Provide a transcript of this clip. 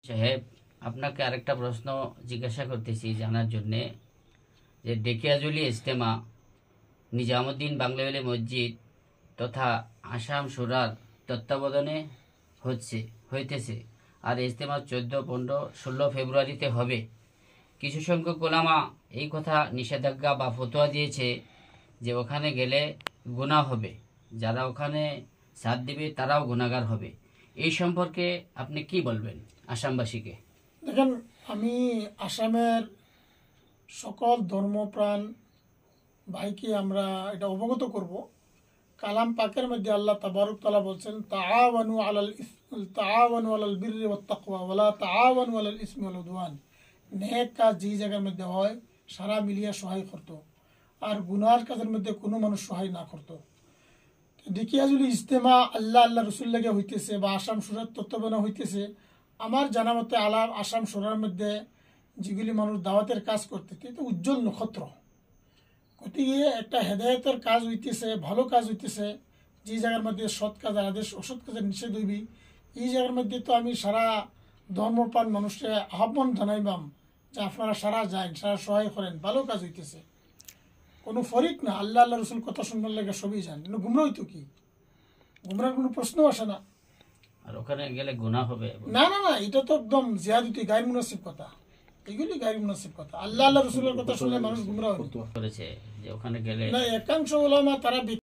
সাহেব, আপনাকে আরেকটা প্রশ্ন জিজ্ঞাসা করতেছি জানার জন্যে যে ডেকিয়াজুলি ইজতেমা নিজামুদ্দিন বাংলাওয়ালি মসজিদ তথা আসাম সুরার তত্ত্বাবধানে হইতেছে আর ইজতেমা 14, 15, 16 ফেব্রুয়ারিতে হবে। কিছু সংখ্যক ওলামা এই কথা নিষেধাজ্ঞা বা ফতোয়া দিয়েছে যে ওখানে গেলে গুনাহ হবে, যারা ওখানে সাথ দিবে তারাও গুনাহগার হবে। এই সম্পর্কে আপনি কি বলবেন আসামবাসীকে? দেখেন, আমি আসামের সকল ধর্মপ্রাণ ভাইকে আমরা এটা অবগত করব। কালাম পাকের মধ্যে আল্লাহ তাবারক তাআলা বলছেন, তাআওয়ানু আলাল বিররি ওয়াত তাকওয়া ওয়ালা তাআওয়ানু আলাল ইসমি ওয়াল উদওয়ান। নেক কাজ যে জায়গার মধ্যে হয় সারা মিলিয়া সহায় করত, আর গুনার কাজের মধ্যে কোনো মানুষ সহায় না করত। ডেকিয়াজুলি ইজতেমা আল্লাহ রসুল লাগে হইতেছে বা আসাম সুরার তত্ত্বাবধানে হইতেছে। আমার জানা মতে আসাম সুরার মধ্যে যেগুলি মানুষ দাওয়াতের কাজ করতেছে এটা উজ্জ্বল নক্ষত্র। গতিকে একটা হেদায়তের কাজ হইতেছে, ভালো কাজ হইতেছে। যে জায়গার মধ্যে সৎ কাজের আদেশ, অসৎ কাজের নিষেধ হইবি, এই জায়গার মধ্যে তো আমি সারা ধর্মপ্রাণ মানুষকে আহ্বান জানাইবাম যে আপনারা সারা যান, সারা সহায় করেন, ভালো কাজ হইতেছে। কোনো ফরিক না, আল্লাহ রসুল কথা শুনবার লাগে সবই যান। কিন্তু গুমরা হইতো কি? গুমরার কোনো প্রশ্ন আসে না। আর ওখানে গেলে গুনাহ হবে না না না, এটা তো একদম জিয়াদতি, গায়ের মুনাসিব কথা। এগুলি গায়ের মুনাসিব কথা। আল্লাহ রসুলের কথা শুনলে মানুষ গুমরা করেছে যে ওখানে গেলে না। একাংশ ওলামা তারা